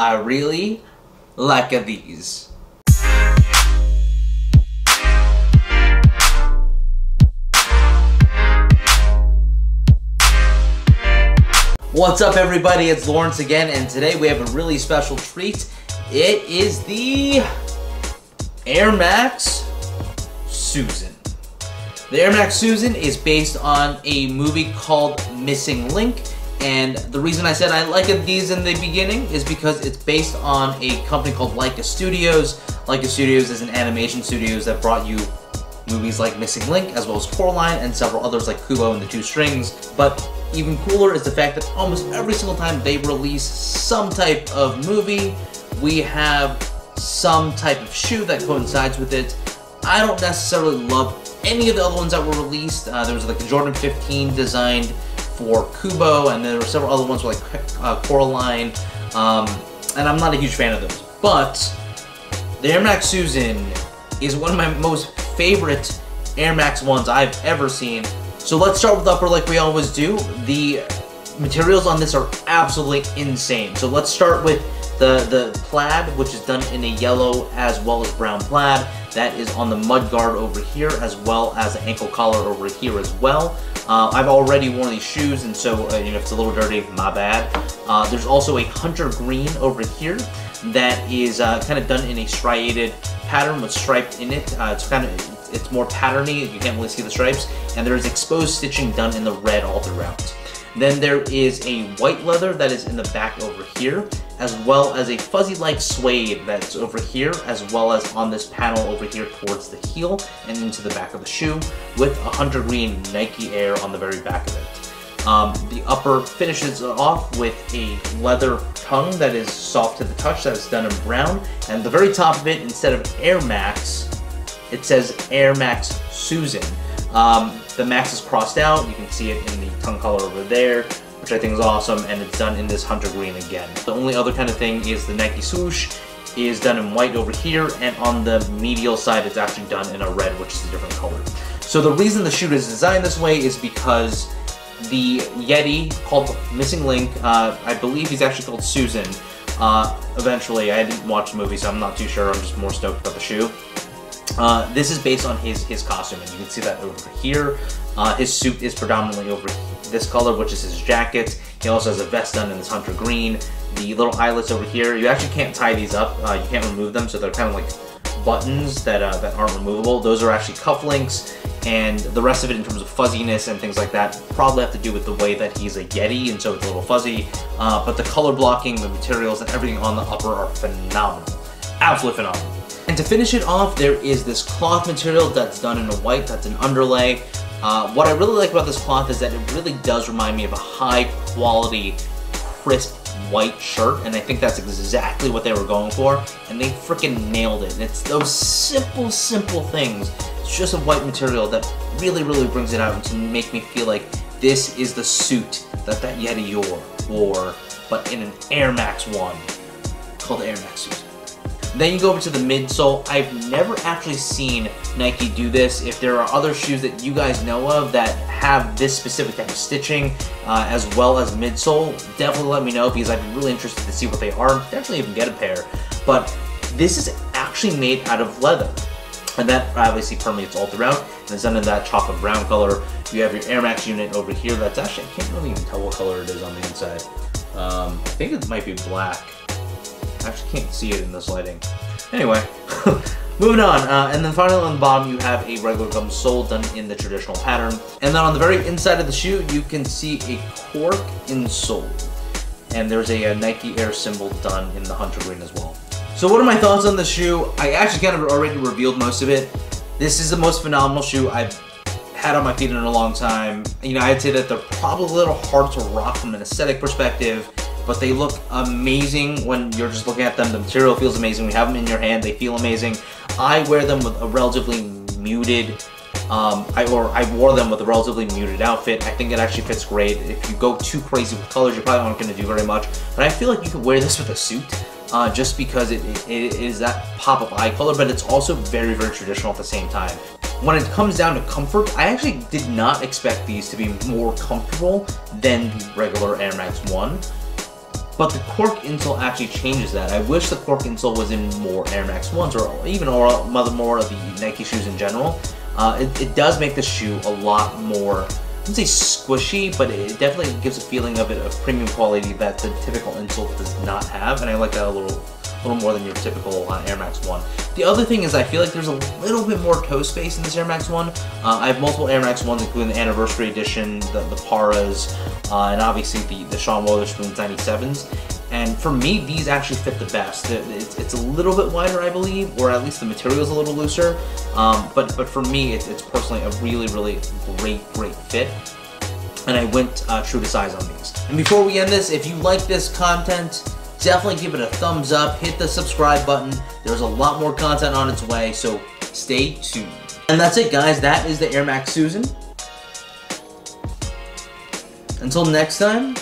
I really like these. What's up everybody, it's Lawrence again, and today we have a really special treat. It is the Air Max Susan. The Air Max Susan is based on a movie called Missing Link, and the reason I said I like these in the beginning is because it's based on a company called Laika Studios. Laika Studios is an animation studios that brought you movies like Missing Link, as well as Coraline, and several others like Kubo and the Two Strings. But even cooler is the fact that almost every single time they release some type of movie, we have some type of shoe that coincides with it. I don't necessarily love any of the other ones that were released. There was like the Jordan 15 designed for Kubo, and there were several other ones like Coraline, and I'm not a huge fan of those. But the Air Max Susan is one of my most favorite Air Max ones I've ever seen. So let's start with the upper like we always do. The materials on this are absolutely insane. So let's start with the plaid, which is done in a yellow as well as brown plaid. That is on the mud guard over here, as well as the ankle collar over here as well. I've already worn these shoes, and so you know, if it's a little dirty, my bad. There's also a hunter green over here that is kind of done in a striated pattern with striped in it. It's more patterny, you can't really see the stripes, and there is exposed stitching done in the red all throughout. Then there is a white leather that is in the back over here, as well as a fuzzy-like suede that's over here, as well as on this panel over here towards the heel and into the back of the shoe, with a hunter green Nike Air on the very back of it. The upper finishes off with a leather tongue that is soft to the touch, that is done in brown, and the very top of it, instead of Air Max, it says Air Max Susan. The Max is crossed out, you can see it in the tongue color over there, which I think is awesome, and it's done in this hunter green again. The only other kind of thing is the Nike swoosh is done in white over here, and on the medial side it's actually done in a red, which is a different color. So the reason the shoe is designed this way is because the Yeti called Missing Link, I believe he's actually called Susan. Eventually, I didn't watch the movie, so I'm not too sure, I'm just more stoked about the shoe. This is based on his costume, and you can see that over here. His suit is predominantly over this color, which is his jacket. He also has a vest done in this hunter green. The little eyelets over here, you actually can't tie these up. You can't remove them, so they're kind of like buttons that aren't removable. Those are actually cufflinks, and the rest of it in terms of fuzziness and things like that probably have to do with the way that he's a Yeti, and so it's a little fuzzy. But the color blocking, the materials, and everything on the upper are phenomenal. Absolutely phenomenal. And to finish it off, there is this cloth material that's done in a white, that's an underlay. What I really like about this cloth is that it really does remind me of a high quality, crisp white shirt, and I think that's exactly what they were going for, and they freaking nailed it. And it's those simple things. It's just a white material that really brings it out and to make me feel like this is the suit that Yeti wore, but in an Air Max one called the Air Max suit. Then you go over to the midsole. I've never actually seen Nike do this. If there are other shoes that you guys know of that have this specific type of stitching, as well as midsole, definitely let me know, because I'd be really interested to see what they are. Potentially even get a pair. But this is actually made out of leather, and that obviously permeates all throughout, and it's done in that chocolate brown color. You have your Air Max unit over here. That's actually, I can't really even tell what color it is on the inside. I think it might be black. I actually can't see it in this lighting. Anyway, moving on. And then finally on the bottom you have a regular gum sole done in the traditional pattern. And then on the very inside of the shoe you can see a cork insole. And there's a Nike Air symbol done in the hunter green as well. So what are my thoughts on the shoe? I actually kind of already revealed most of it. This is the most phenomenal shoe I've had on my feet in a long time. You know, I'd say that they're probably a little hard to rock from an aesthetic perspective, but they look amazing when you're just looking at them. The material feels amazing. When you have them in your hand, they feel amazing. I wear them with a relatively muted, I wore them with a relatively muted outfit. I think it actually fits great. If you go too crazy with colors, you're probably not going to do very much. But I feel like you could wear this with a suit, just because it is that pop of eye color, but it's also very traditional at the same time. When it comes down to comfort, I actually did not expect these to be more comfortable than the regular Air Max 1. but the cork insole actually changes that. I wish the cork insole was in more Air Max 1s or even more of the Nike shoes in general. It does make the shoe a lot more, I wouldn't say squishy, but it definitely gives a feeling of premium quality that the typical insole does not have, and I like that a little more than your typical Air Max 1. The other thing is I feel like there's a little bit more toe space in this Air Max 1. I have multiple Air Max 1s, including the Anniversary Edition, the Paras, and obviously the Sean Wotherspoon's 97s. And for me, these actually fit the best. It's a little bit wider, I believe, or at least the material is a little looser. But for me, it's personally a really, really great fit. And I went true to size on these. And before we end this, if you like this content, definitely give it a thumbs up, hit the subscribe button. There's a lot more content on its way, so stay tuned. And that's it, guys. That is the Air Max Susan. Until next time,